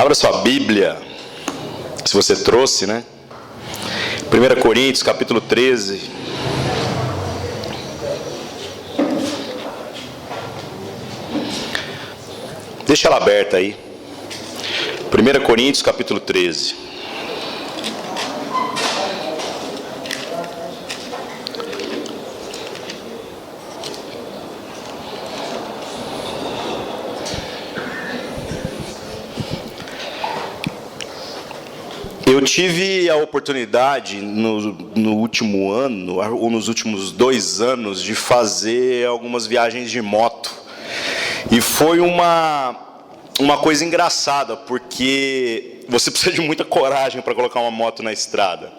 Abra sua Bíblia, se você trouxe, né? 1 Coríntios, capítulo 13. Deixa ela aberta aí. 1 Coríntios, capítulo 13. Eu tive a oportunidade no último ano, ou nos últimos 2 anos, de fazer algumas viagens de moto. E foi uma coisa engraçada, porque você precisa de muita coragem para colocar uma moto na estrada.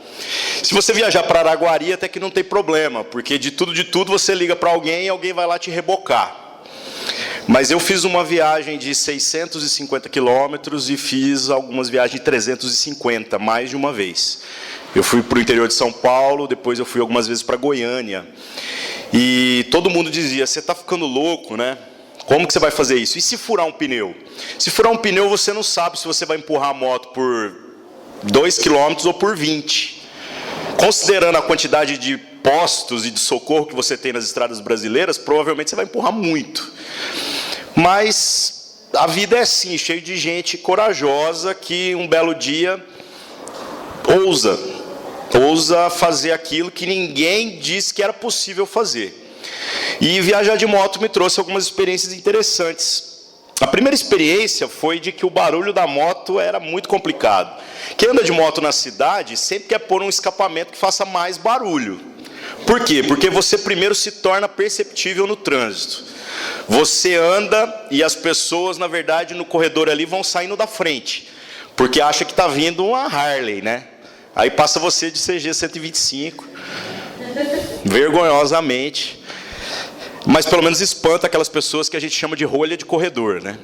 Se você viajar para Araguari, até que não tem problema, porque de tudo você liga para alguém e alguém vai lá te rebocar. Mas eu fiz uma viagem de 650 quilômetros e fiz algumas viagens de 350, mais de uma vez. Eu fui para o interior de São Paulo, depois eu fui algumas vezes para Goiânia. E todo mundo dizia, você está ficando louco, né? Como que você vai fazer isso? E se furar um pneu? Se furar um pneu, você não sabe se você vai empurrar a moto por 2 quilômetros ou por 20. Considerando a quantidade de postos e de socorro que você tem nas estradas brasileiras, provavelmente você vai empurrar muito. Mas a vida é assim, cheio de gente corajosa que um belo dia ousa fazer aquilo que ninguém disse que era possível fazer. E viajar de moto me trouxe algumas experiências interessantes. A primeira experiência foi de que o barulho da moto era muito complicado. Quem anda de moto na cidade sempre quer pôr um escapamento que faça mais barulho. Por quê? Porque você primeiro se torna perceptível no trânsito. Você anda e as pessoas, na verdade, no corredor ali vão saindo da frente, porque acha que está vindo uma Harley, né? Aí passa você de CG 125, vergonhosamente. Mas pelo menos espanta aquelas pessoas que a gente chama de rolha de corredor, né?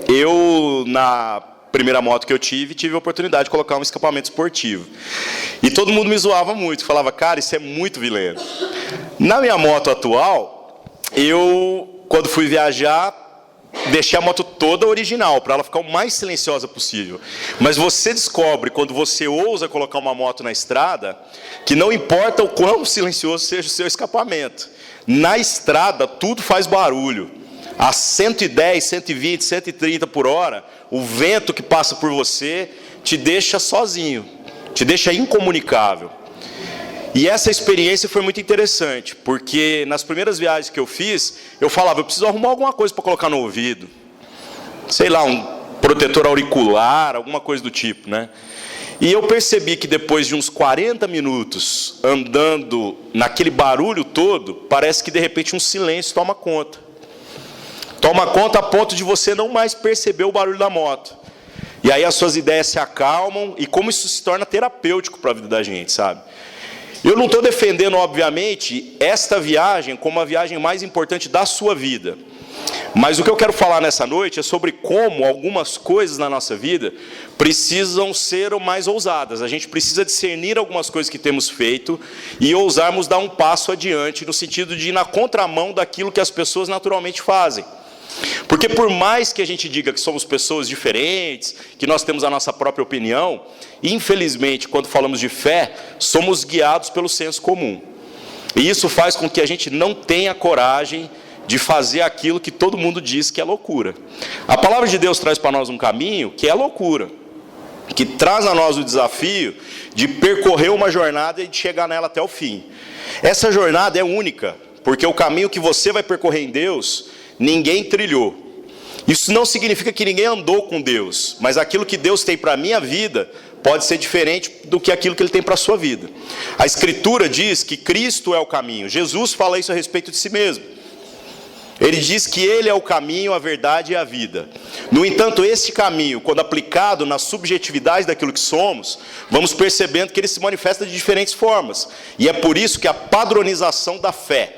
Eu, na primeira moto que eu tive a oportunidade de colocar um escapamento esportivo. E todo mundo me zoava muito, falava, cara, isso é muito vileno. Na minha moto atual, eu, quando fui viajar, deixei a moto toda original, para ela ficar o mais silenciosa possível. Mas você descobre, quando você ousa colocar uma moto na estrada, que não importa o quão silencioso seja o seu escapamento. Na estrada, tudo faz barulho. A 110, 120, 130 por hora, o vento que passa por você te deixa sozinho, te deixa incomunicável. E essa experiência foi muito interessante, porque nas primeiras viagens que eu fiz, eu falava, eu preciso arrumar alguma coisa para colocar no ouvido. Sei lá, um protetor auricular, alguma coisa do tipo, né? E eu percebi que depois de uns 40 minutos andando naquele barulho todo, parece que de repente um silêncio toma conta. Toma conta a ponto de você não mais perceber o barulho da moto. E aí as suas ideias se acalmam, e como isso se torna terapêutico para a vida da gente, sabe? Eu não estou defendendo, obviamente, esta viagem como a viagem mais importante da sua vida. Mas o que eu quero falar nessa noite é sobre como algumas coisas na nossa vida precisam ser mais ousadas. A gente precisa discernir algumas coisas que temos feito e ousarmos dar um passo adiante, no sentido de ir na contramão daquilo que as pessoas naturalmente fazem. Porque por mais que a gente diga que somos pessoas diferentes, que nós temos a nossa própria opinião, infelizmente, quando falamos de fé, somos guiados pelo senso comum. E isso faz com que a gente não tenha coragem de fazer aquilo que todo mundo diz que é loucura. A palavra de Deus traz para nós um caminho que é loucura, que traz a nós o desafio de percorrer uma jornada e de chegar nela até o fim. Essa jornada é única, porque o caminho que você vai percorrer em Deus, ninguém trilhou. Isso não significa que ninguém andou com Deus, mas aquilo que Deus tem para a minha vida pode ser diferente do que aquilo que Ele tem para a sua vida. A Escritura diz que Cristo é o caminho. Jesus fala isso a respeito de si mesmo. Ele diz que Ele é o caminho, a verdade e a vida. No entanto, esse caminho, quando aplicado na subjetividade daquilo que somos, vamos percebendo que ele se manifesta de diferentes formas. E é por isso que a padronização da fé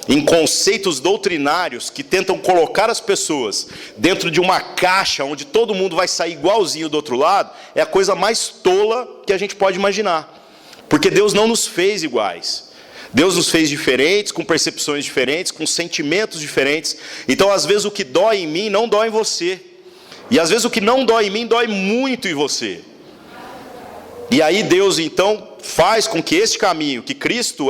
em conceitos doutrinários que tentam colocar as pessoas dentro de uma caixa onde todo mundo vai sair igualzinho do outro lado, é a coisa mais tola que a gente pode imaginar. Porque Deus não nos fez iguais. Deus nos fez diferentes, com percepções diferentes, com sentimentos diferentes. Então, às vezes, o que dói em mim não dói em você. E às vezes o que não dói em mim, dói muito em você. E aí Deus então faz com que este caminho que Cristo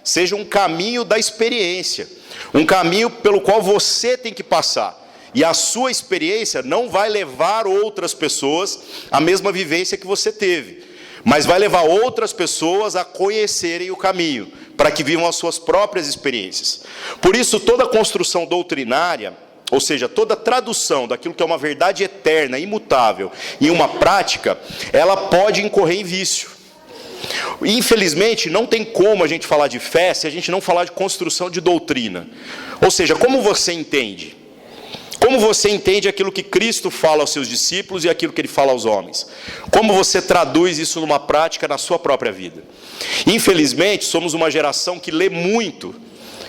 seja um caminho da experiência. Um caminho pelo qual você tem que passar. E a sua experiência não vai levar outras pessoas à mesma vivência que você teve. Mas vai levar outras pessoas a conhecerem o caminho, para que vivam as suas próprias experiências. Por isso, toda construção doutrinária, ou seja, toda tradução daquilo que é uma verdade eterna, imutável, em uma prática, ela pode incorrer em vício. Infelizmente, não tem como a gente falar de fé se a gente não falar de construção de doutrina. Ou seja, como você entende? Como você entende aquilo que Cristo fala aos seus discípulos e aquilo que Ele fala aos homens? Como você traduz isso numa prática na sua própria vida? Infelizmente, somos uma geração que lê muito.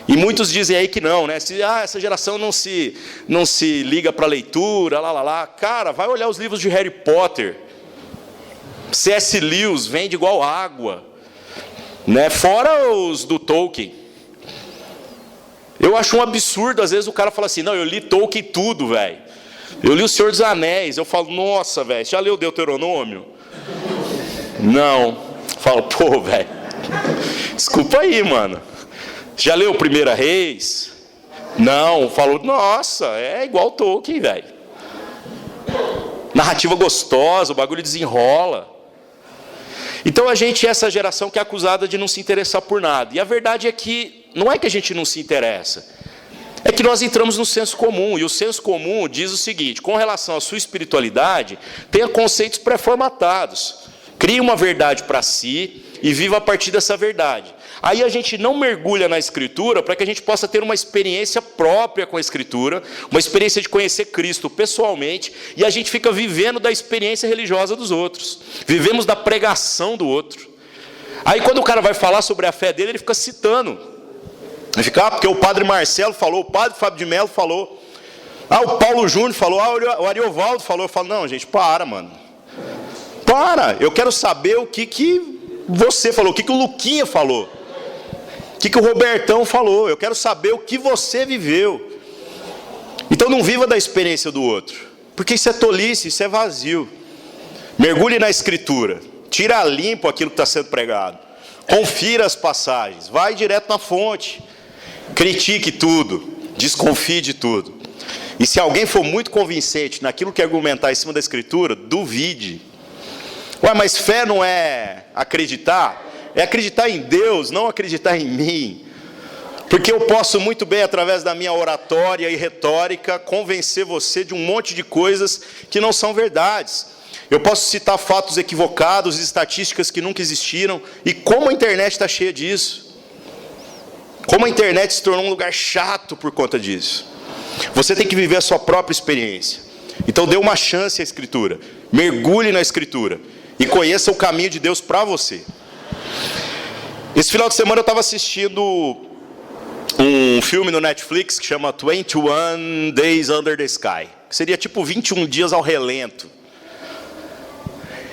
E muitos dizem aí que não, né? Essa geração não se liga para a leitura, Cara, vai olhar os livros de Harry Potter. C.S. Lewis vende igual água, né? Fora os do Tolkien. Eu acho um absurdo, às vezes o cara fala assim, não, eu li Tolkien tudo, velho. Eu li O Senhor dos Anéis. Eu falo, nossa, velho, já leu Deuteronômio? Não. Eu falo, pô, velho, desculpa aí, mano. Já leu Primeira Reis? Não. Falou, nossa, é igual Tolkien, velho. Narrativa gostosa, o bagulho desenrola. Então a gente é essa geração que é acusada de não se interessar por nada. E a verdade é que não é que a gente não se interessa, é que nós entramos no senso comum. E o senso comum diz o seguinte: com relação à sua espiritualidade, tenha conceitos pré-formatados. Crie uma verdade para si e viva a partir dessa verdade. Aí a gente não mergulha na Escritura para que a gente possa ter uma experiência própria com a Escritura, uma experiência de conhecer Cristo pessoalmente, e a gente fica vivendo da experiência religiosa dos outros. Vivemos da pregação do outro. Aí quando o cara vai falar sobre a fé dele, ele fica citando. Ele fica, porque o padre Marcelo falou, o padre Fábio de Mello falou, o Paulo Júnior falou, o Ariovaldo falou. Eu falo, não, gente, para, mano. Para, eu quero saber o que você falou, o que o Luquinha falou. O que o Robertão falou? Eu quero saber o que você viveu. Então não viva da experiência do outro, porque isso é tolice, isso é vazio. Mergulhe na Escritura, tira a limpo aquilo que está sendo pregado, confira as passagens, vai direto na fonte, critique tudo, desconfie de tudo. E se alguém for muito convincente naquilo que argumentar em cima da Escritura, duvide. Ué, mas fé não é acreditar? É acreditar em Deus, não acreditar em mim. Porque eu posso muito bem, através da minha oratória e retórica, convencer você de um monte de coisas que não são verdades. Eu posso citar fatos equivocados, estatísticas que nunca existiram. E como a internet está cheia disso. Como a internet se tornou um lugar chato por conta disso. Você tem que viver a sua própria experiência. Então dê uma chance à Escritura. Mergulhe na Escritura. E conheça o caminho de Deus para você. Esse final de semana eu estava assistindo um filme no Netflix que chama 21 Days Under the Sky, que seria tipo 21 dias ao relento.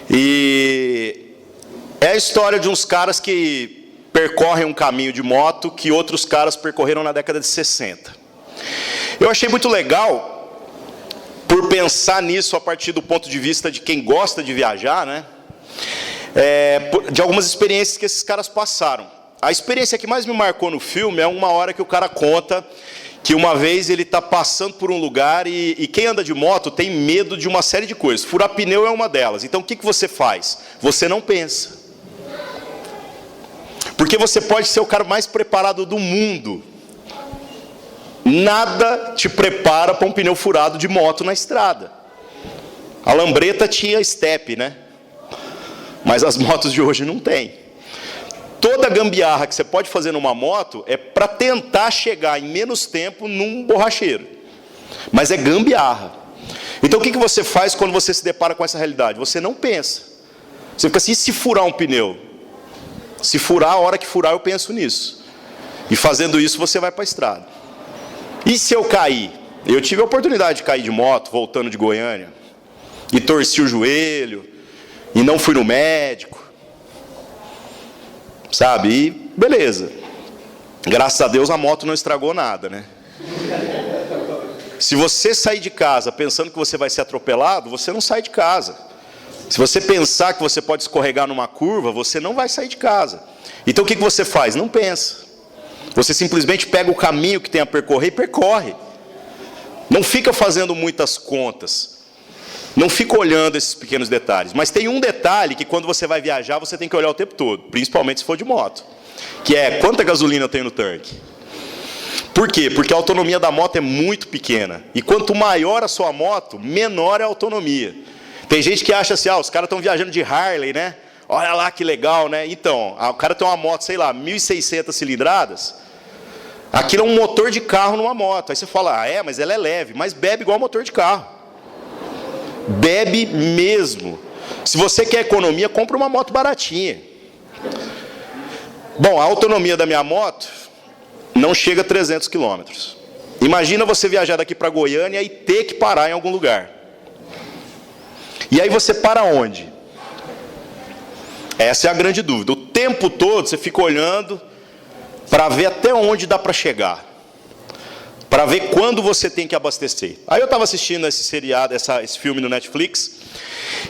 E é a história de uns caras que percorrem um caminho de moto que outros caras percorreram na década de 60. Eu achei muito legal por pensar nisso a partir do ponto de vista de quem gosta de viajar, né? De algumas experiências que esses caras passaram. A experiência que mais me marcou no filme é uma hora que o cara conta que uma vez ele está passando por um lugar e quem anda de moto tem medo de uma série de coisas. Furar pneu é uma delas. Então o que você faz? Você não pensa. Porque você pode ser o cara mais preparado do mundo. Nada te prepara para um pneu furado de moto na estrada. A lambreta tinha step, né? Mas as motos de hoje não tem. Toda gambiarra que você pode fazer numa moto é para tentar chegar em menos tempo num borracheiro. Mas é gambiarra. Então o que você faz quando você se depara com essa realidade? Você não pensa. Você fica assim, e se furar um pneu? Se furar, a hora que furar eu penso nisso. E fazendo isso você vai para a estrada. E se eu cair? Eu tive a oportunidade de cair de moto, voltando de Goiânia. E torci o joelho. E não fui no médico, sabe? E beleza. Graças a Deus a moto não estragou nada, né? Se você sair de casa pensando que você vai ser atropelado, você não sai de casa. Se você pensar que você pode escorregar numa curva, você não vai sair de casa. Então o que você faz? Não pensa. Você simplesmente pega o caminho que tem a percorrer e percorre. Não fica fazendo muitas contas. Não fica olhando esses pequenos detalhes. Mas tem um detalhe que quando você vai viajar, você tem que olhar o tempo todo. Principalmente se for de moto. Que é, quanta gasolina eu tenho no tanque? Por quê? Porque a autonomia da moto é muito pequena. E quanto maior a sua moto, menor é a autonomia. Tem gente que acha assim, os caras estão viajando de Harley, né? Olha lá que legal, né? Então, o cara tem uma moto, sei lá, 1.600 cilindradas. Aquilo é um motor de carro numa moto. Aí você fala, mas ela é leve. Mas bebe igual motor de carro. Bebe mesmo. Se você quer economia, compra uma moto baratinha. Bom, a autonomia da minha moto não chega a 300 quilômetros. Imagina você viajar daqui para Goiânia e ter que parar em algum lugar. E aí você para onde? Essa é a grande dúvida. O tempo todo você fica olhando para ver até onde dá para chegar. Para ver quando você tem que abastecer. Aí eu estava assistindo esse seriado, esse filme no Netflix,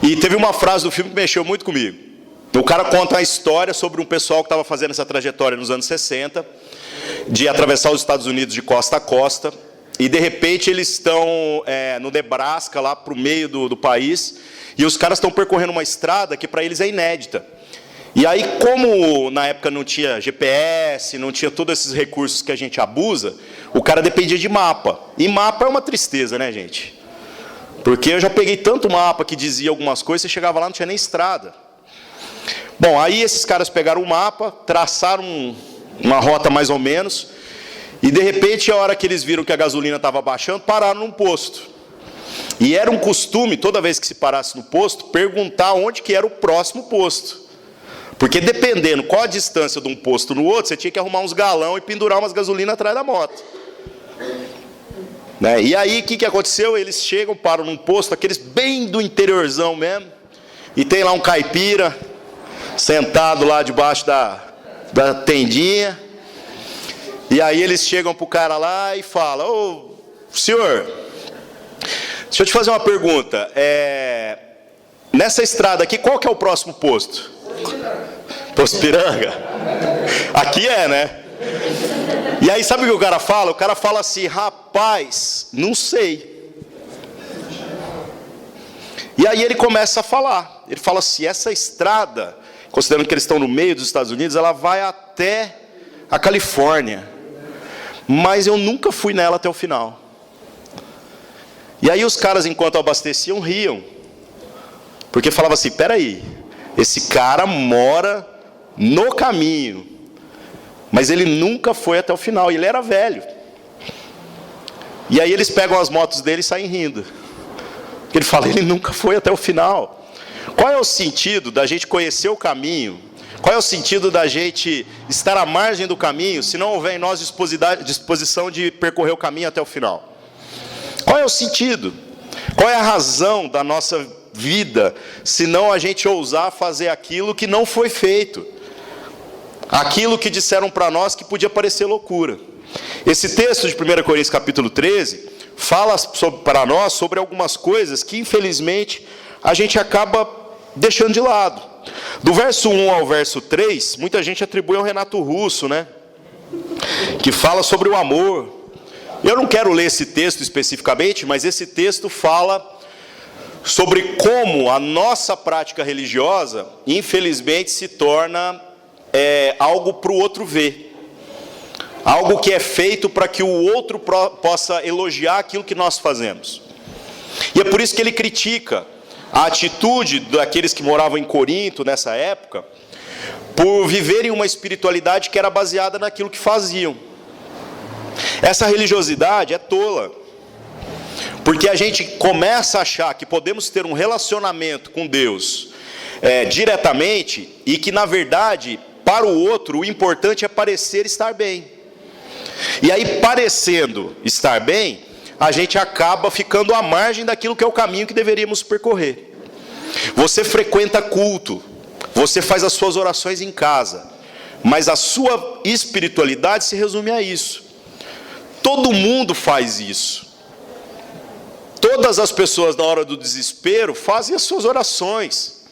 e teve uma frase do filme que mexeu muito comigo. O cara conta a história sobre um pessoal que estava fazendo essa trajetória nos anos 60, de atravessar os Estados Unidos de costa a costa, e de repente eles estão no Nebraska, lá para o meio do país, e os caras estão percorrendo uma estrada que para eles é inédita. E aí, como na época não tinha GPS, não tinha todos esses recursos que a gente abusa, o cara dependia de mapa. E mapa é uma tristeza, né, gente? Porque eu já peguei tanto mapa que dizia algumas coisas, você chegava lá não tinha nem estrada. Bom, aí esses caras pegaram o mapa, traçaram uma rota mais ou menos, e de repente, a hora que eles viram que a gasolina estava baixando, pararam num posto. E era um costume, toda vez que se parasse no posto, perguntar onde que era o próximo posto. Porque dependendo qual a distância de um posto no outro, você tinha que arrumar uns galão e pendurar umas gasolinas atrás da moto. Né? E aí, o que aconteceu? Eles chegam, param num posto, aqueles bem do interiorzão mesmo, e tem lá um caipira, sentado lá debaixo da tendinha, e aí eles chegam para o cara lá e falam, ô, senhor, deixa eu te fazer uma pergunta, nessa estrada aqui, qual que é o próximo posto? Posto Piranga? Aqui né? E aí sabe o que o cara fala? O cara fala assim, rapaz, não sei. E aí ele começa a falar. Ele fala assim, essa estrada, considerando que eles estão no meio dos Estados Unidos, ela vai até a Califórnia. Mas eu nunca fui nela até o final. E aí os caras, enquanto abasteciam, riam. Porque falavam assim, peraí, esse cara mora no caminho, mas ele nunca foi até o final, e ele era velho. E aí eles pegam as motos dele e saem rindo. Porque ele fala, ele nunca foi até o final. Qual é o sentido da gente conhecer o caminho? Qual é o sentido da gente estar à margem do caminho, se não houver em nós disposição de percorrer o caminho até o final? Qual é o sentido? Qual é a razão da nossa vida, se não a gente ousar fazer aquilo que não foi feito? Aquilo que disseram para nós que podia parecer loucura. Esse texto de 1 Coríntios capítulo 13 fala para nós sobre algumas coisas que infelizmente a gente acaba deixando de lado. Do verso 1 ao verso 3, muita gente atribui ao Renato Russo, né? Que fala sobre o amor. Eu não quero ler esse texto especificamente, mas esse texto fala sobre como a nossa prática religiosa, infelizmente, se torna algo para o outro ver. Algo que é feito para que o outro possa elogiar aquilo que nós fazemos. E é por isso que ele critica a atitude daqueles que moravam em Corinto nessa época, por viverem uma espiritualidade que era baseada naquilo que faziam. Essa religiosidade é tola. Porque a gente começa a achar que podemos ter um relacionamento com Deus diretamente, e que, na verdade, para o outro, o importante é parecer estar bem. E aí, parecendo estar bem, a gente acaba ficando à margem daquilo que é o caminho que deveríamos percorrer. Você frequenta culto, você faz as suas orações em casa, mas a sua espiritualidade se resume a isso. Todo mundo faz isso. Todas as pessoas na hora do desespero fazem as suas orações.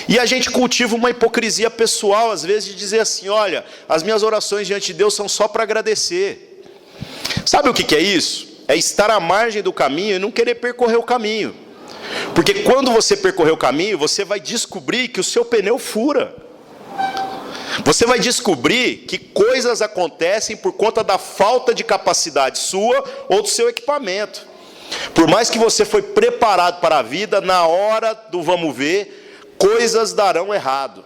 E a gente cultiva uma hipocrisia pessoal, às vezes, de dizer assim: olha, as minhas orações diante de Deus são só para agradecer. Sabe o que é isso? É estar à margem do caminho e não querer percorrer o caminho. Porque quando você percorrer o caminho, você vai descobrir que o seu pneu fura. Você vai descobrir que coisas acontecem por conta da falta de capacidade sua ou do seu equipamento. Por mais que você foi preparado para a vida, na hora do vamos ver, coisas darão errado.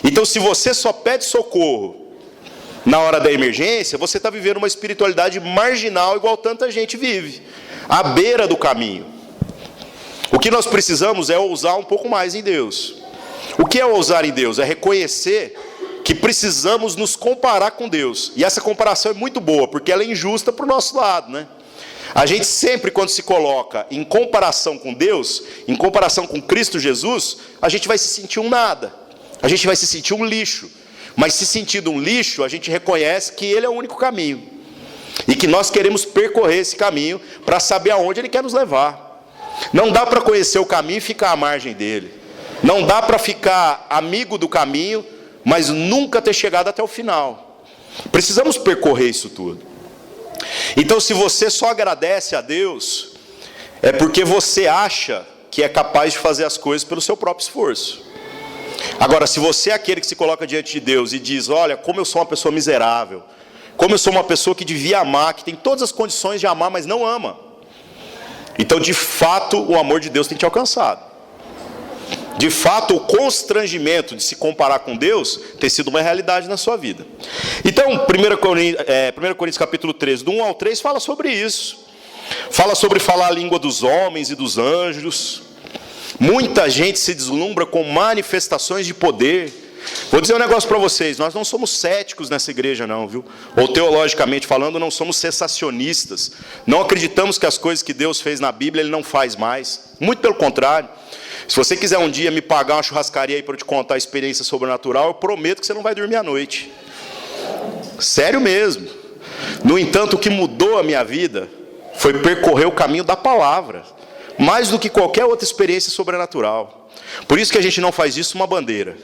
Então, se você só pede socorro na hora da emergência, você está vivendo uma espiritualidade marginal, igual tanta gente vive, à beira do caminho. O que nós precisamos é ousar um pouco mais em Deus. O que é ousar em Deus? É reconhecer que precisamos nos comparar com Deus. E essa comparação é muito boa, porque ela é injusta para o nosso lado, né? A gente sempre, quando se coloca em comparação com Deus, em comparação com Cristo Jesus, a gente vai se sentir um nada. A gente vai se sentir um lixo. Mas se sentindo um lixo, a gente reconhece que Ele é o único caminho. E que nós queremos percorrer esse caminho para saber aonde Ele quer nos levar. Não dá para conhecer o caminho e ficar à margem dele. Não dá para ficar amigo do caminho, mas nunca ter chegado até o final. Precisamos percorrer isso tudo. Então, se você só agradece a Deus, é porque você acha que é capaz de fazer as coisas pelo seu próprio esforço. Agora, se você é aquele que se coloca diante de Deus e diz: olha, como eu sou uma pessoa miserável, como eu sou uma pessoa que devia amar, que tem todas as condições de amar, mas não ama, então, de fato, o amor de Deus tem te alcançado. De fato, o constrangimento de se comparar com Deus tem sido uma realidade na sua vida. Então, 1 Coríntios capítulo 13, do 1 ao 3, fala sobre isso. Fala sobre falar a língua dos homens e dos anjos. Muita gente se deslumbra com manifestações de poder. Vou dizer um negócio para vocês: nós não somos céticos nessa igreja não, viu? Ou teologicamente falando, não somos cessacionistas. Não acreditamos que as coisas que Deus fez na Bíblia Ele não faz mais. Muito pelo contrário. Se você quiser um dia me pagar uma churrascaria aí para eu te contar a experiência sobrenatural, eu prometo que você não vai dormir à noite. Sério mesmo. No entanto, o que mudou a minha vida foi percorrer o caminho da palavra, mais do que qualquer outra experiência sobrenatural. Por isso que a gente não faz isso uma bandeira,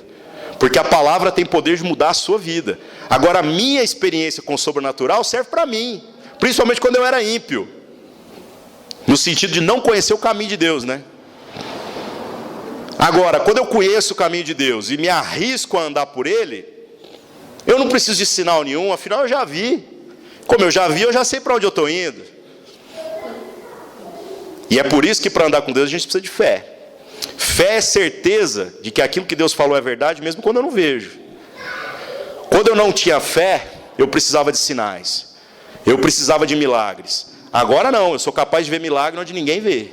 porque a palavra tem poder de mudar a sua vida. Agora, a minha experiência com o sobrenatural serve para mim, principalmente quando eu era ímpio, no sentido de não conhecer o caminho de Deus, né? Agora, quando eu conheço o caminho de Deus e me arrisco a andar por ele, eu não preciso de sinal nenhum, afinal eu já vi. Como eu já vi, eu já sei para onde eu estou indo. E é por isso que para andar com Deus a gente precisa de fé. Fé é certeza de que aquilo que Deus falou é verdade, mesmo quando eu não vejo. Quando eu não tinha fé, eu precisava de sinais. Eu precisava de milagres. Agora não, eu sou capaz de ver milagre onde ninguém vê.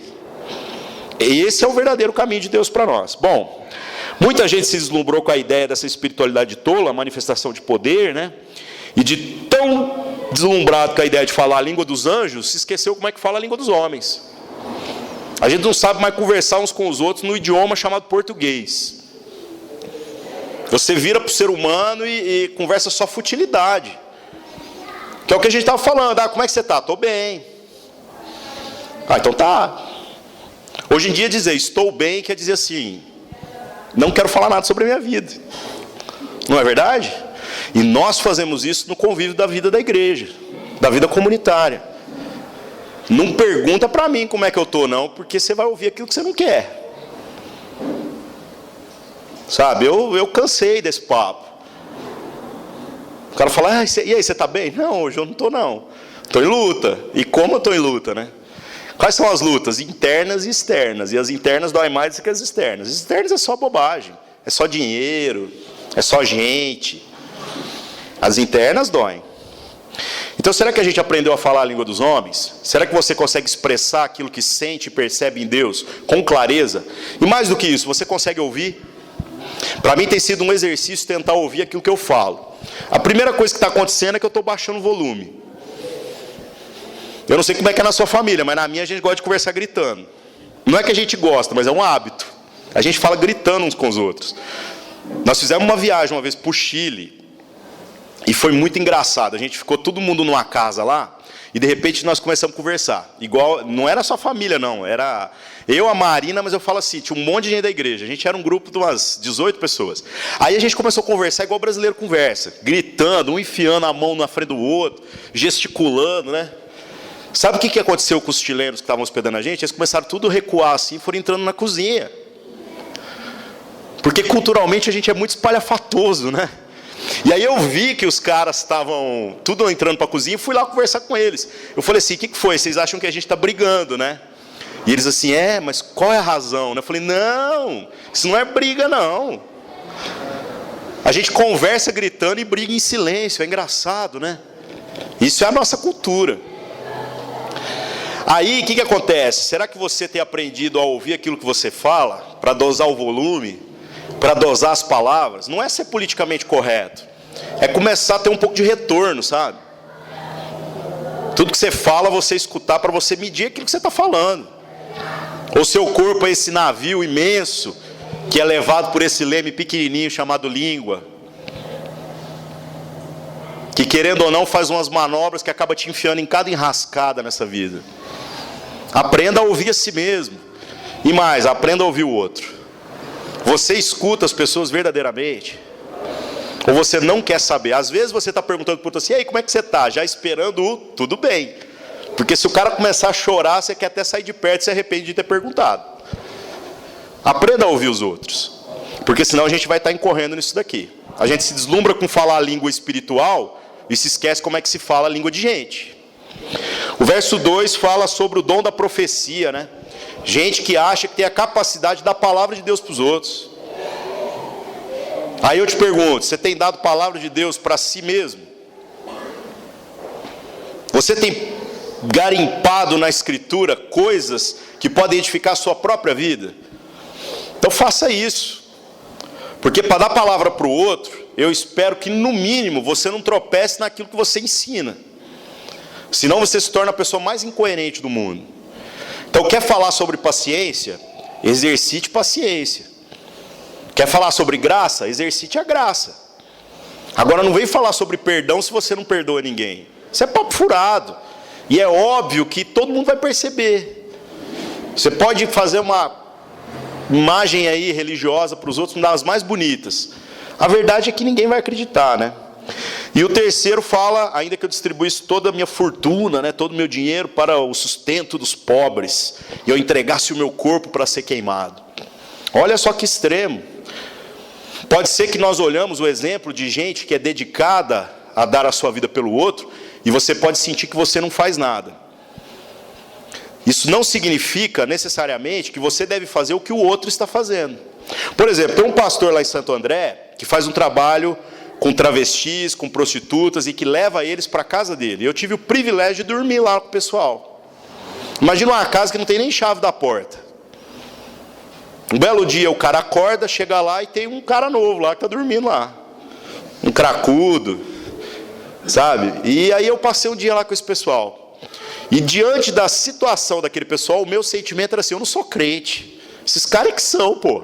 E esse é o verdadeiro caminho de Deus para nós. Bom, muita gente se deslumbrou com a ideia dessa espiritualidade tola, a manifestação de poder, né? E de tão deslumbrado com a ideia de falar a língua dos anjos, se esqueceu como é que fala a língua dos homens. A gente não sabe mais conversar uns com os outros no idioma chamado português. Você vira para o ser humano e conversa só futilidade. Que é o que a gente estava falando. Ah, como é que você está? Estou bem. Ah, então tá. Hoje em dia dizer estou bem quer dizer assim: não quero falar nada sobre a minha vida. Não é verdade? E nós fazemos isso no convívio da vida da igreja, da vida comunitária. Não pergunta para mim como é que eu estou não, porque você vai ouvir aquilo que você não quer. Sabe, eu cansei desse papo. O cara fala: ah, e aí, você está bem? Não, hoje eu não estou não. Estou em luta. E como eu estou em luta, né? Quais são as lutas? Internas e externas. E as internas doem mais do que as externas. As externas é só bobagem. É só dinheiro. É só gente. As internas doem. Então, será que a gente aprendeu a falar a língua dos homens? Será que você consegue expressar aquilo que sente e percebe em Deus com clareza? E mais do que isso, você consegue ouvir? Para mim tem sido um exercício tentar ouvir aquilo que eu falo. A primeira coisa que está acontecendo é que eu estou baixando o volume. Eu não sei como é que é na sua família, mas na minha a gente gosta de conversar gritando. Não é que a gente gosta, mas é um hábito. A gente fala gritando uns com os outros. Nós fizemos uma viagem uma vez para o Chile. E foi muito engraçado. A gente ficou todo mundo numa casa lá. e de repente nós começamos a conversar. Igual, não era só família, não. Era eu, a Marina, mas eu falo assim, tinha um monte de gente da igreja. A gente era um grupo de umas 18 pessoas. Aí a gente começou a conversar igual brasileiro conversa, gritando, um enfiando a mão na frente do outro, gesticulando, né? Sabe o que aconteceu com os chilenos que estavam hospedando a gente? Eles começaram tudo a recuar assim, foram entrando na cozinha. Porque culturalmente a gente é muito espalhafatoso, né? E aí eu vi que os caras estavam tudo entrando para a cozinha e fui lá conversar com eles. Eu falei assim, o que foi? Vocês acham que a gente está brigando, né? E eles assim, mas qual é a razão? Eu falei, não, isso não é briga, não. A gente conversa gritando e briga em silêncio, é engraçado, né? Isso é a nossa cultura. Aí, o que acontece? Será que você tem aprendido a ouvir aquilo que você fala, para dosar o volume, para dosar as palavras? Não é ser politicamente correto, é começar a ter um pouco de retorno, sabe? Tudo que você fala, você escutar para você medir aquilo que você está falando. O seu corpo é esse navio imenso, que é levado por esse leme pequenininho chamado língua, que querendo ou não faz umas manobras que acaba te enfiando em cada enrascada nessa vida. Aprenda a ouvir a si mesmo. E mais, aprenda a ouvir o outro. Você escuta as pessoas verdadeiramente? Ou você não quer saber? Às vezes você está perguntando para o outro assim, e aí, como é que você está? Já esperando o tudo bem. Porque se o cara começar a chorar, você quer até sair de perto e se arrepende de ter perguntado. Aprenda a ouvir os outros. Porque senão a gente vai estar incorrendo nisso daqui. A gente se deslumbra com falar a língua espiritual e se esquece como é que se fala a língua de gente. O verso 2 fala sobre o dom da profecia, né? Gente que acha que tem a capacidade da palavra de Deus para os outros. Aí eu te pergunto, você tem dado palavra de Deus para si mesmo? Você tem garimpado na Escritura coisas que podem edificar a sua própria vida? Então faça isso. Porque para dar palavra para o outro, eu espero que no mínimo você não tropece naquilo que você ensina. Senão você se torna a pessoa mais incoerente do mundo. Então quer falar sobre paciência? Exercite paciência. Quer falar sobre graça? Exercite a graça. Agora não vem falar sobre perdão se você não perdoa ninguém. Isso é papo furado. E é óbvio que todo mundo vai perceber. Você pode fazer uma imagem aí religiosa para os outros, das mais bonitas. A verdade é que ninguém vai acreditar, né? E o terceiro fala, ainda que eu distribuísse toda a minha fortuna, né, todo o meu dinheiro para o sustento dos pobres, e eu entregasse o meu corpo para ser queimado. Olha só que extremo. Pode ser que nós olhamos o exemplo de gente que é dedicada a dar a sua vida pelo outro, e você pode sentir que você não faz nada. Isso não significa necessariamente que você deve fazer o que o outro está fazendo. Por exemplo, tem um pastor lá em Santo André que faz um trabalho com travestis, com prostitutas, e que leva eles para a casa dele. Eu tive o privilégio de dormir lá com o pessoal. Imagina uma casa que não tem nem chave da porta. Um belo dia o cara acorda, chega lá e tem um cara novo lá que está dormindo lá. Um cracudo, sabe? E aí eu passei um dia lá com esse pessoal. E diante da situação daquele pessoal, o meu sentimento era assim, eu não sou crente. Esses caras é que são, pô.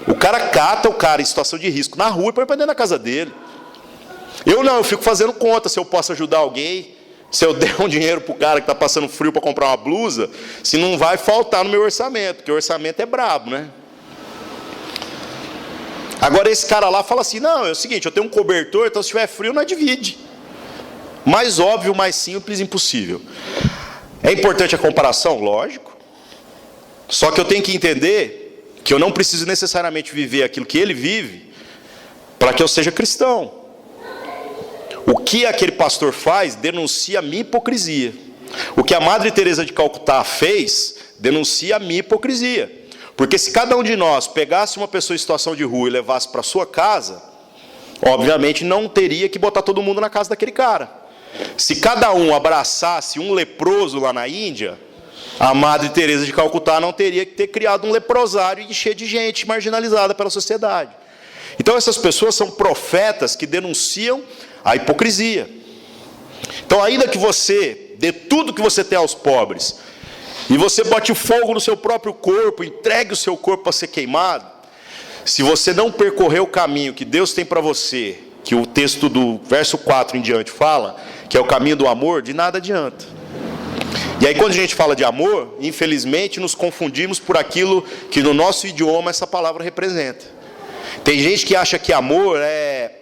O cara cata o cara em situação de risco na rua e põe para dentro da casa dele. Eu não, eu fico fazendo conta se eu posso ajudar alguém, se eu der um dinheiro para o cara que está passando frio para comprar uma blusa, se não vai faltar no meu orçamento, porque o orçamento é brabo, né? Agora esse cara lá fala assim, não, é o seguinte, eu tenho um cobertor, então se tiver frio, nós divide. Mais óbvio, mais simples, impossível. É importante a comparação? Lógico. Só que eu tenho que entender que eu não preciso necessariamente viver aquilo que ele vive para que eu seja cristão. O que aquele pastor faz denuncia a minha hipocrisia. O que a Madre Teresa de Calcutá fez denuncia a minha hipocrisia. Porque se cada um de nós pegasse uma pessoa em situação de rua e levasse para sua casa, obviamente não teria que botar todo mundo na casa daquele cara. Se cada um abraçasse um leproso lá na Índia, a Madre Teresa de Calcutá não teria que ter criado um leprosário e encher de gente marginalizada pela sociedade. Então essas pessoas são profetas que denunciam a hipocrisia. Então ainda que você dê tudo que você tem aos pobres, e você bote fogo no seu próprio corpo, entregue o seu corpo para ser queimado, se você não percorrer o caminho que Deus tem para você, que o texto do verso 4 em diante fala, que é o caminho do amor, de nada adianta. E aí quando a gente fala de amor, infelizmente nos confundimos por aquilo que no nosso idioma essa palavra representa. Tem gente que acha que amor é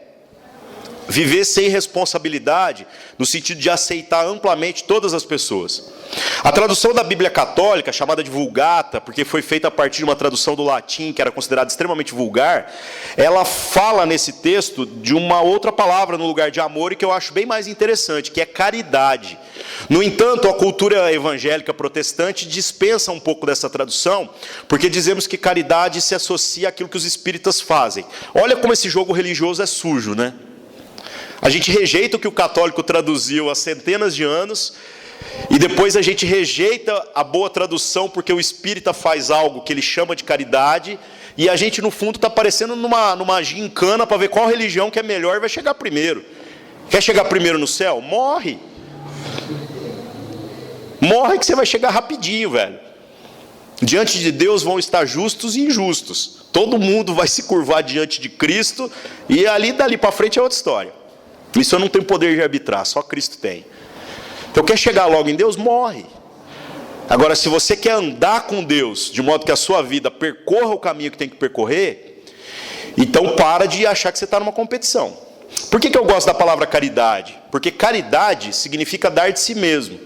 viver sem responsabilidade, no sentido de aceitar amplamente todas as pessoas. A tradução da Bíblia Católica, chamada de Vulgata, porque foi feita a partir de uma tradução do latim, que era considerada extremamente vulgar, ela fala nesse texto de uma outra palavra no lugar de amor, e que eu acho bem mais interessante, que é caridade. No entanto, a cultura evangélica protestante dispensa um pouco dessa tradução, porque dizemos que caridade se associa àquilo que os espíritas fazem. Olha como esse jogo religioso é sujo, né? A gente rejeita o que o católico traduziu há centenas de anos, e depois a gente rejeita a boa tradução porque o espírita faz algo que ele chama de caridade, e a gente no fundo está parecendo numa gincana para ver qual religião que é melhor e vai chegar primeiro. Quer chegar primeiro no céu? Morre! Morre que você vai chegar rapidinho, velho. Diante de Deus vão estar justos e injustos. Todo mundo vai se curvar diante de Cristo, e dali para frente é outra história. Isso eu não tenho poder de arbitrar, só Cristo tem. Então quer chegar logo em Deus? Morre. Agora, se você quer andar com Deus, de modo que a sua vida percorra o caminho que tem que percorrer, então para de achar que você está numa competição. Por que eu gosto da palavra caridade? Porque caridade significa dar de si mesmo.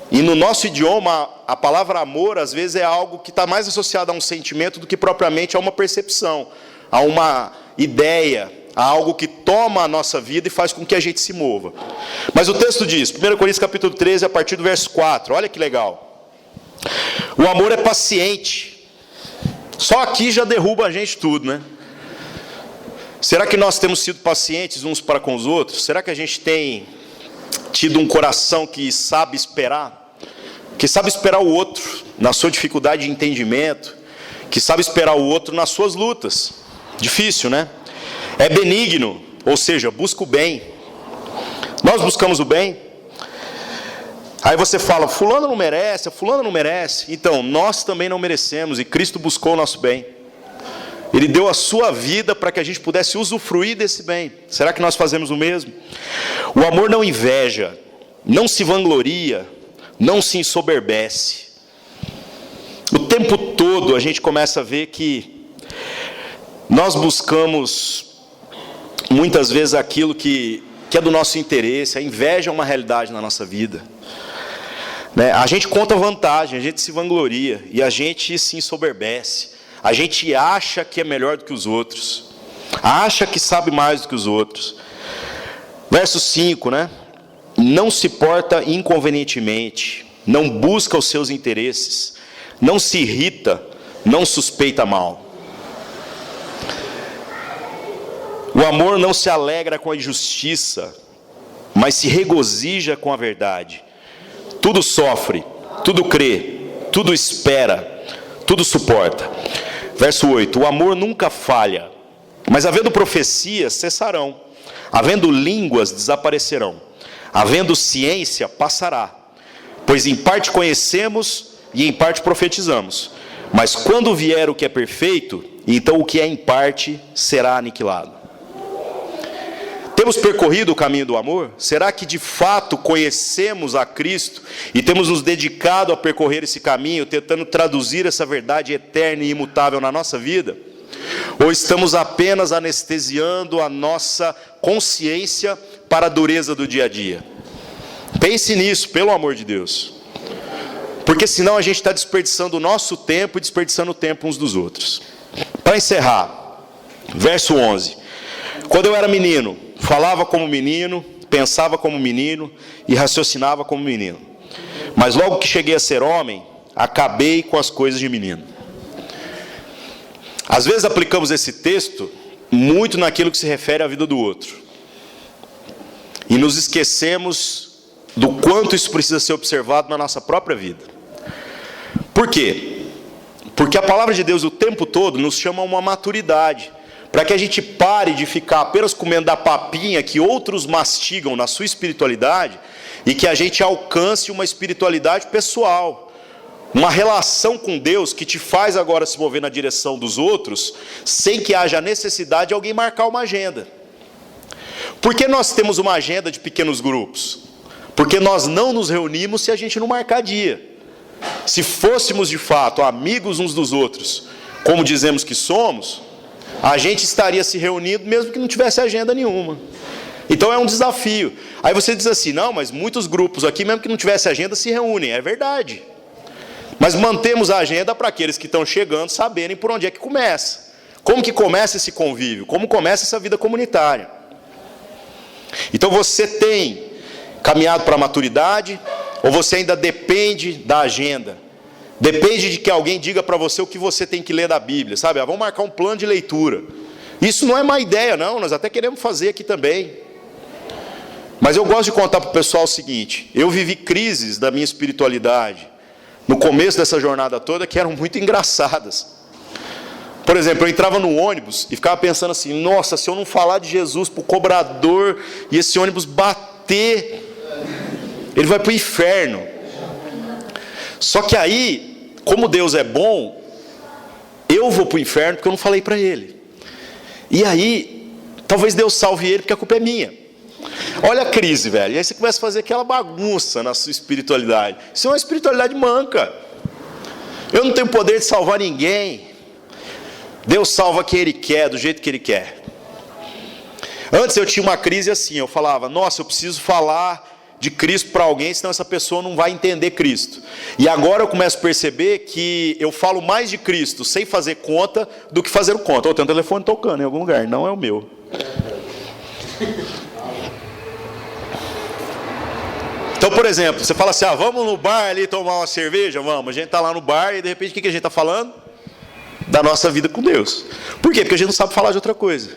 E no nosso idioma, a palavra amor, às vezes, é algo que está mais associado a um sentimento do que propriamente a uma percepção, a uma ideia, a algo que toma a nossa vida e faz com que a gente se mova. Mas o texto diz, 1 Coríntios capítulo 13, a partir do verso 4, olha que legal. O amor é paciente. Só aqui já derruba a gente tudo, né? Será que nós temos sido pacientes uns para com os outros? Será que a gente tem tido um coração que sabe esperar? Que sabe esperar o outro na sua dificuldade de entendimento? Que sabe esperar o outro nas suas lutas? Difícil, né? É benigno, ou seja, busca o bem. Nós buscamos o bem. Aí você fala, fulano não merece, fulano não merece. Então, nós também não merecemos, e Cristo buscou o nosso bem. Ele deu a sua vida para que a gente pudesse usufruir desse bem. Será que nós fazemos o mesmo? O amor não inveja, não se vangloria, não se ensoberbece. O tempo todo a gente começa a ver que nós buscamos muitas vezes aquilo que é do nosso interesse. A inveja é uma realidade na nossa vida, né? A gente conta vantagem, a gente se vangloria e a gente se ensoberbece. A gente acha que é melhor do que os outros, acha que sabe mais do que os outros. Verso 5, né? Não se porta inconvenientemente, não busca os seus interesses, não se irrita, não suspeita mal. O amor não se alegra com a injustiça, mas se regozija com a verdade. Tudo sofre, tudo crê, tudo espera, tudo suporta. Verso 8, o amor nunca falha, mas havendo profecias cessarão, havendo línguas desaparecerão, havendo ciência passará, pois em parte conhecemos e em parte profetizamos, mas quando vier o que é perfeito, então o que é em parte será aniquilado. Temos percorrido o caminho do amor? Será que de fato conhecemos a Cristo e temos nos dedicado a percorrer esse caminho, tentando traduzir essa verdade eterna e imutável na nossa vida? Ou estamos apenas anestesiando a nossa consciência para a dureza do dia a dia? Pense nisso, pelo amor de Deus. Porque senão a gente está desperdiçando o nosso tempo e desperdiçando o tempo uns dos outros. Para encerrar, verso 11. Quando eu era menino, falava como menino, pensava como menino e raciocinava como menino. Mas logo que cheguei a ser homem, acabei com as coisas de menino. Às vezes aplicamos esse texto muito naquilo que se refere à vida do outro. E nos esquecemos do quanto isso precisa ser observado na nossa própria vida. Por quê? Porque a palavra de Deus o tempo todo nos chama a uma maturidade, para que a gente pare de ficar apenas comendo da papinha que outros mastigam na sua espiritualidade e que a gente alcance uma espiritualidade pessoal, uma relação com Deus que te faz agora se mover na direção dos outros sem que haja necessidade de alguém marcar uma agenda. Por que nós temos uma agenda de pequenos grupos? Porque nós não nos reunimos se a gente não marcar dia. Se fôssemos de fato amigos uns dos outros, como dizemos que somos, a gente estaria se reunindo mesmo que não tivesse agenda nenhuma. Então é um desafio. Aí você diz assim, não, mas muitos grupos aqui, mesmo que não tivesse agenda, se reúnem. É verdade. Mas mantemos a agenda para aqueles que estão chegando saberem por onde é que começa. Como que começa esse convívio? Como começa essa vida comunitária? Então você tem caminhado para a maturidade, ou você ainda depende da agenda? Depende de que alguém diga para você o que você tem que ler da Bíblia, sabe? Vamos marcar um plano de leitura. Isso não é má ideia, não. Nós até queremos fazer aqui também. Mas eu gosto de contar para o pessoal o seguinte: eu vivi crises da minha espiritualidade no começo dessa jornada toda que eram muito engraçadas. Por exemplo, eu entrava no ônibus e ficava pensando assim, nossa, se eu não falar de Jesus para o cobrador e esse ônibus bater, ele vai para o inferno. Só que aí, como Deus é bom, eu vou para o inferno porque eu não falei para ele. E aí, talvez Deus salve ele porque a culpa é minha. Olha a crise, velho. E aí você começa a fazer aquela bagunça na sua espiritualidade. Isso é uma espiritualidade manca. Eu não tenho poder de salvar ninguém. Deus salva quem Ele quer, do jeito que Ele quer. Antes eu tinha uma crise assim, eu falava, nossa, eu preciso falar de Cristo para alguém, senão essa pessoa não vai entender Cristo. E agora eu começo a perceber que eu falo mais de Cristo sem fazer conta do que fazendo conta. Oh, tem um telefone tocando em algum lugar, não é o meu. Então, por exemplo, você fala assim, vamos no bar ali tomar uma cerveja? Vamos, a gente está lá no bar e de repente o que a gente está falando? Da nossa vida com Deus. Por quê? Porque a gente não sabe falar de outra coisa.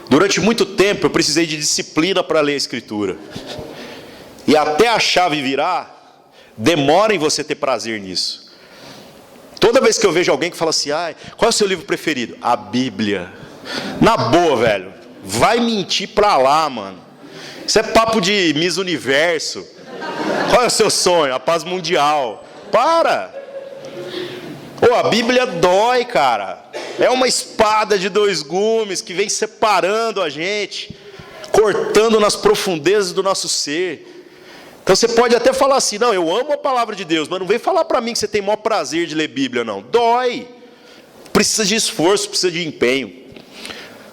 Durante muito tempo eu precisei de disciplina para ler a Escritura. E até a chave virar, demora em você ter prazer nisso. Toda vez que eu vejo alguém que fala assim, qual é o seu livro preferido? A Bíblia. Na boa, velho, vai mentir pra lá, mano. Isso é papo de Miss Universo. Qual é o seu sonho? A paz mundial. Para! A Bíblia dói, cara. É uma espada de 2 gumes que vem separando a gente, cortando nas profundezas do nosso ser. Então você pode até falar assim, não, eu amo a palavra de Deus, mas não vem falar para mim que você tem o maior prazer de ler Bíblia, não. Dói. Precisa de esforço, precisa de empenho.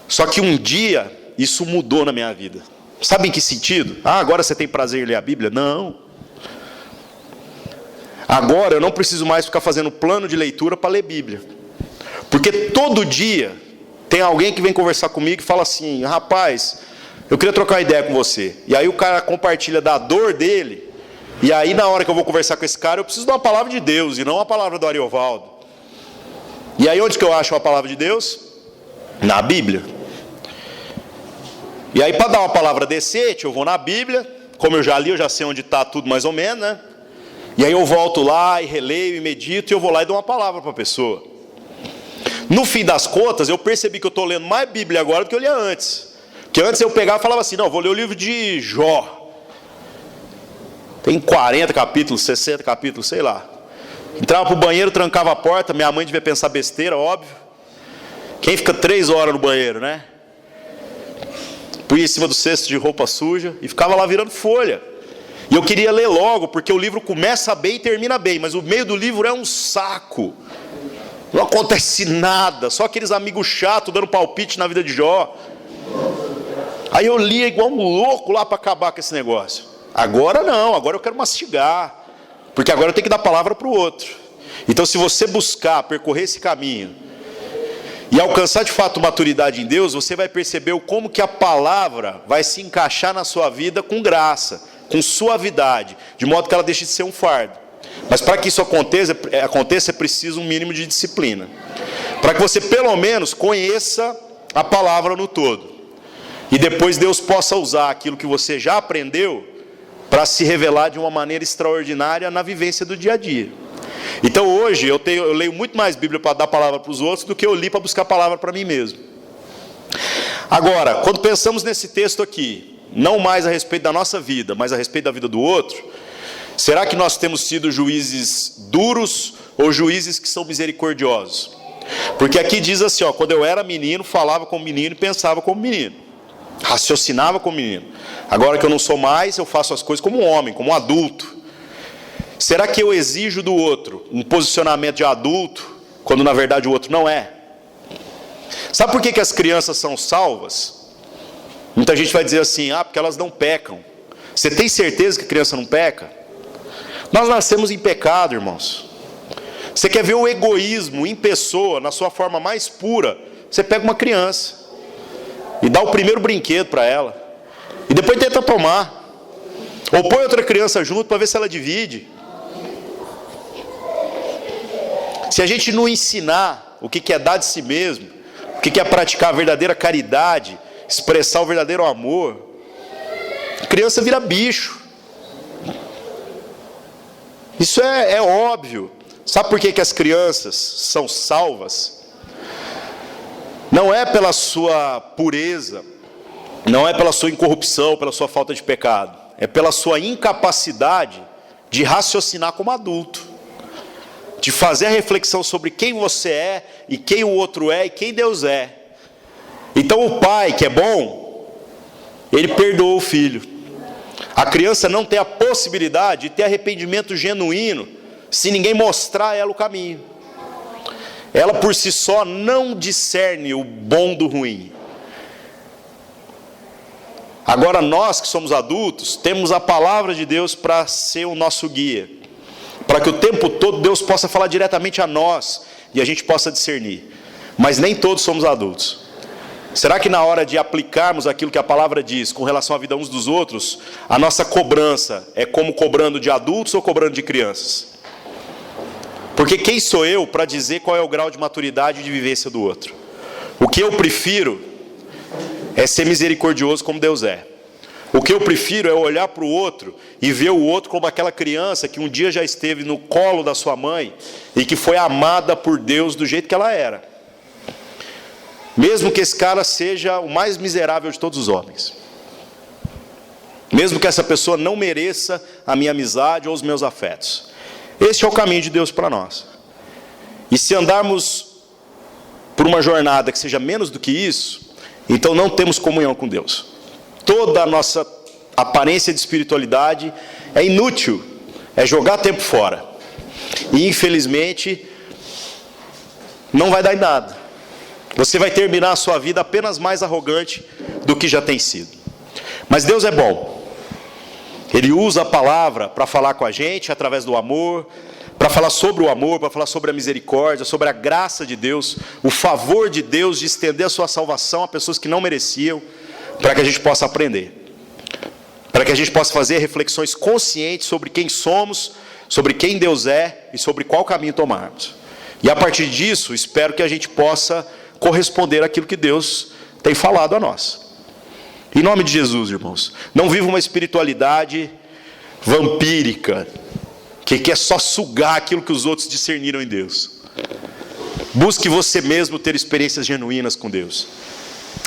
Só que um dia, isso mudou na minha vida. Sabe em que sentido? Agora você tem prazer em ler a Bíblia? Não. Agora eu não preciso mais ficar fazendo plano de leitura para ler Bíblia. Porque todo dia tem alguém que vem conversar comigo e fala assim, rapaz, eu queria trocar uma ideia com você. E aí o cara compartilha da dor dele. E aí na hora que eu vou conversar com esse cara, eu preciso de uma palavra de Deus e não uma palavra do Ariovaldo. E aí onde que eu acho uma palavra de Deus? Na Bíblia. E aí para dar uma palavra decente, eu vou na Bíblia. Como eu já li, eu já sei onde está tudo mais ou menos, né? E aí eu volto lá e releio e medito e eu vou lá e dou uma palavra para a pessoa. No fim das contas, eu percebi que eu estou lendo mais Bíblia agora do que eu lia antes. Porque antes eu pegava e falava assim, não, vou ler o livro de Jó. Tem 40 capítulos, 60 capítulos, sei lá. Entrava para o banheiro, trancava a porta, minha mãe devia pensar besteira, óbvio. Quem fica 3 horas no banheiro, né? Punha em cima do cesto de roupa suja e ficava lá virando folha. E eu queria ler logo, porque o livro começa bem e termina bem, mas o meio do livro é um saco. Não acontece nada, só aqueles amigos chatos dando palpite na vida de Jó. Aí eu lia igual um louco lá para acabar com esse negócio. Agora não, agora eu quero mastigar, porque agora eu tenho que dar palavra para o outro. Então se você buscar percorrer esse caminho e alcançar de fato maturidade em Deus, você vai perceber como que a palavra vai se encaixar na sua vida com graça, com suavidade, de modo que ela deixe de ser um fardo. Mas para que isso aconteça, é preciso um mínimo de disciplina. Para que você pelo menos conheça a palavra no todo. E depois Deus possa usar aquilo que você já aprendeu para se revelar de uma maneira extraordinária na vivência do dia a dia. Então hoje eu leio muito mais Bíblia para dar palavra para os outros do que eu li para buscar palavra para mim mesmo. Agora, quando pensamos nesse texto aqui, não mais a respeito da nossa vida, mas a respeito da vida do outro, será que nós temos sido juízes duros ou juízes que são misericordiosos? Porque aqui diz assim, quando eu era menino, falava como menino e pensava como menino. Raciocinava como menino. Agora que eu não sou mais, eu faço as coisas como um homem, como um adulto. Será que eu exijo do outro um posicionamento de adulto, quando na verdade o outro não é? Sabe por que as crianças são salvas? Muita gente vai dizer assim, porque elas não pecam. Você tem certeza que a criança não peca? Nós nascemos em pecado, irmãos. Você quer ver o egoísmo em pessoa, na sua forma mais pura? Você pega uma criança e dá o primeiro brinquedo para ela, e depois tenta tomar, ou põe outra criança junto para ver se ela divide. Se a gente não ensinar o que é dar de si mesmo, o que é praticar a verdadeira caridade, expressar o verdadeiro amor, a criança vira bicho. Isso é óbvio. Sabe por que as crianças são salvas? Não é pela sua pureza, não é pela sua incorrupção, pela sua falta de pecado. É pela sua incapacidade de raciocinar como adulto, de fazer a reflexão sobre quem você é, e quem o outro é, e quem Deus é. Então o pai, que é bom, ele perdoa o filho. A criança não tem a possibilidade de ter arrependimento genuíno se ninguém mostrar a ela o caminho. Ela por si só não discerne o bom do ruim. Agora nós que somos adultos, temos a palavra de Deus para ser o nosso guia, para que o tempo todo Deus possa falar diretamente a nós e a gente possa discernir. Mas nem todos somos adultos. Será que na hora de aplicarmos aquilo que a palavra diz com relação à vida uns dos outros, a nossa cobrança é como cobrando de adultos ou cobrando de crianças? Porque quem sou eu para dizer qual é o grau de maturidade e de vivência do outro? O que eu prefiro é ser misericordioso como Deus é. O que eu prefiro é olhar para o outro e ver o outro como aquela criança que um dia já esteve no colo da sua mãe e que foi amada por Deus do jeito que ela era. Mesmo que esse cara seja o mais miserável de todos os homens. Mesmo que essa pessoa não mereça a minha amizade ou os meus afetos. Este é o caminho de Deus para nós. E se andarmos por uma jornada que seja menos do que isso, então não temos comunhão com Deus. Toda a nossa aparência de espiritualidade é inútil, é jogar tempo fora. E infelizmente, não vai dar em nada. Você vai terminar a sua vida apenas mais arrogante do que já tem sido. Mas Deus é bom. Ele usa a palavra para falar com a gente através do amor, para falar sobre o amor, para falar sobre a misericórdia, sobre a graça de Deus, o favor de Deus de estender a sua salvação a pessoas que não mereciam, para que a gente possa aprender, para que a gente possa fazer reflexões conscientes sobre quem somos, sobre quem Deus é e sobre qual caminho tomarmos. E a partir disso, espero que a gente possa corresponder àquilo que Deus tem falado a nós. Em nome de Jesus, irmãos, não viva uma espiritualidade vampírica, que quer só sugar aquilo que os outros discerniram em Deus. Busque você mesmo ter experiências genuínas com Deus.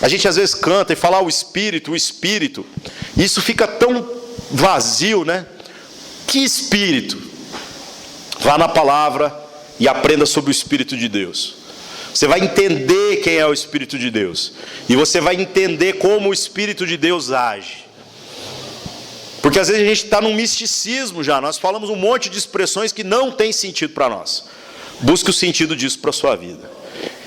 A gente às vezes canta e fala o Espírito, e isso fica tão vazio, né? Que Espírito? Vá na palavra e aprenda sobre o Espírito de Deus. Você vai entender quem é o Espírito de Deus. E você vai entender como o Espírito de Deus age. Porque às vezes a gente está num misticismo já. Nós falamos um monte de expressões que não tem sentido para nós. Busque o sentido disso para a sua vida.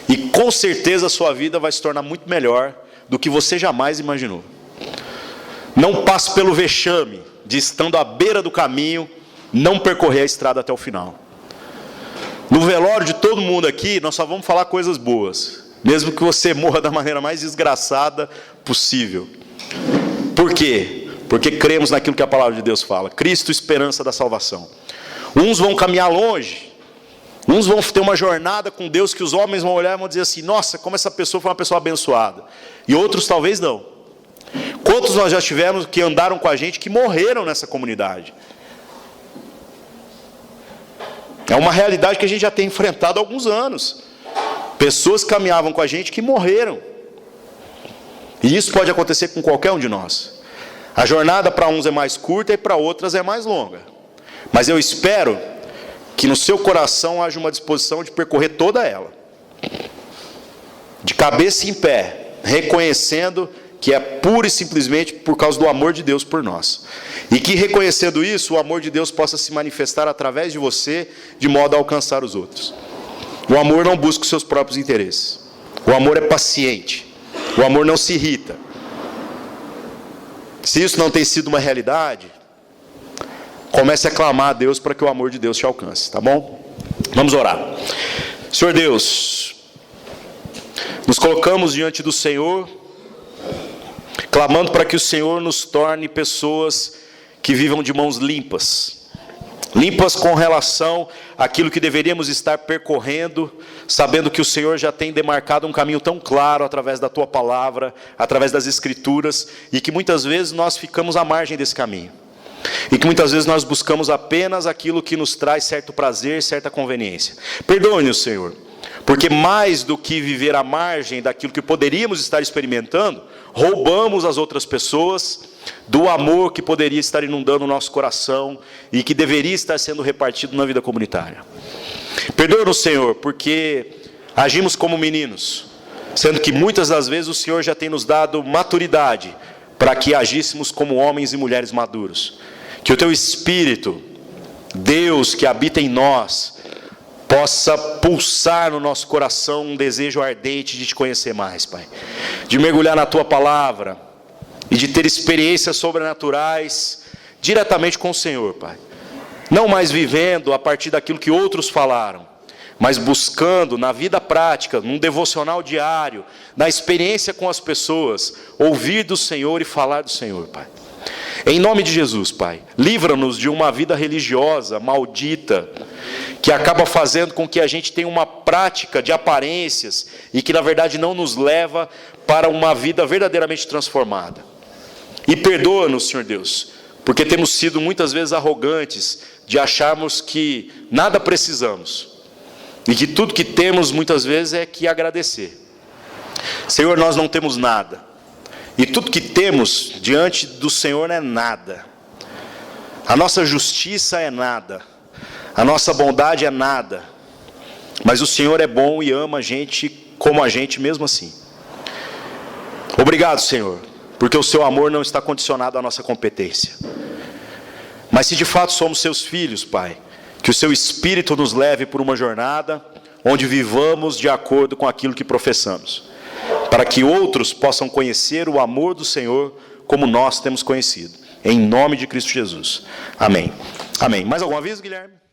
E com certeza a sua vida vai se tornar muito melhor do que você jamais imaginou. Não passe pelo vexame de, estando à beira do caminho, não percorrer a estrada até o final. No velório de todo mundo aqui, nós só vamos falar coisas boas, mesmo que você morra da maneira mais desgraçada possível. Por quê? Porque cremos naquilo que a palavra de Deus fala. Cristo, esperança da salvação. Uns vão caminhar longe, uns vão ter uma jornada com Deus que os homens vão olhar e vão dizer assim: nossa, como essa pessoa foi uma pessoa abençoada. E outros talvez não. Quantos nós já tivemos que andaram com a gente que morreram nessa comunidade? É uma realidade que a gente já tem enfrentado há alguns anos. Pessoas que caminhavam com a gente que morreram. E isso pode acontecer com qualquer um de nós. A jornada para uns é mais curta e para outras é mais longa. Mas eu espero que no seu coração haja uma disposição de percorrer toda ela. De cabeça em pé, reconhecendo que é pura e simplesmente por causa do amor de Deus por nós. E que, reconhecendo isso, o amor de Deus possa se manifestar através de você, de modo a alcançar os outros. O amor não busca os seus próprios interesses. O amor é paciente. O amor não se irrita. Se isso não tem sido uma realidade, comece a clamar a Deus para que o amor de Deus te alcance, tá bom? Vamos orar. Senhor Deus, nos colocamos diante do Senhor, clamando para que o Senhor nos torne pessoas que vivam de mãos limpas. Limpas com relação àquilo que deveríamos estar percorrendo, sabendo que o Senhor já tem demarcado um caminho tão claro através da Tua palavra, através das Escrituras, e que muitas vezes nós ficamos à margem desse caminho. E que muitas vezes nós buscamos apenas aquilo que nos traz certo prazer, certa conveniência. Perdoe-nos, Senhor, porque mais do que viver à margem daquilo que poderíamos estar experimentando, roubamos as outras pessoas do amor que poderia estar inundando o nosso coração e que deveria estar sendo repartido na vida comunitária. Perdoa-nos, Senhor, porque agimos como meninos, sendo que muitas das vezes o Senhor já tem nos dado maturidade para que agíssemos como homens e mulheres maduros. Que o Teu Espírito, Deus que habita em nós, possa pulsar no nosso coração um desejo ardente de Te conhecer mais, Pai. De mergulhar na Tua palavra e de ter experiências sobrenaturais diretamente com o Senhor, Pai. Não mais vivendo a partir daquilo que outros falaram, mas buscando na vida prática, num devocional diário, na experiência com as pessoas, ouvir do Senhor e falar do Senhor, Pai. Em nome de Jesus, Pai, livra-nos de uma vida religiosa maldita, que acaba fazendo com que a gente tenha uma prática de aparências e que na verdade não nos leva para uma vida verdadeiramente transformada. E perdoa-nos, Senhor Deus, porque temos sido muitas vezes arrogantes de acharmos que nada precisamos e que tudo que temos muitas vezes é que agradecer. Senhor, nós não temos nada. E tudo que temos diante do Senhor é nada. A nossa justiça é nada. A nossa bondade é nada. Mas o Senhor é bom e ama a gente como a gente mesmo assim. Obrigado, Senhor, porque o Seu amor não está condicionado à nossa competência. Mas se de fato somos Seus filhos, Pai, que o Seu Espírito nos leve por uma jornada onde vivamos de acordo com aquilo que professamos, para que outros possam conhecer o amor do Senhor como nós temos conhecido. Em nome de Cristo Jesus. Amém. Amém. Mais algum aviso, Guilherme?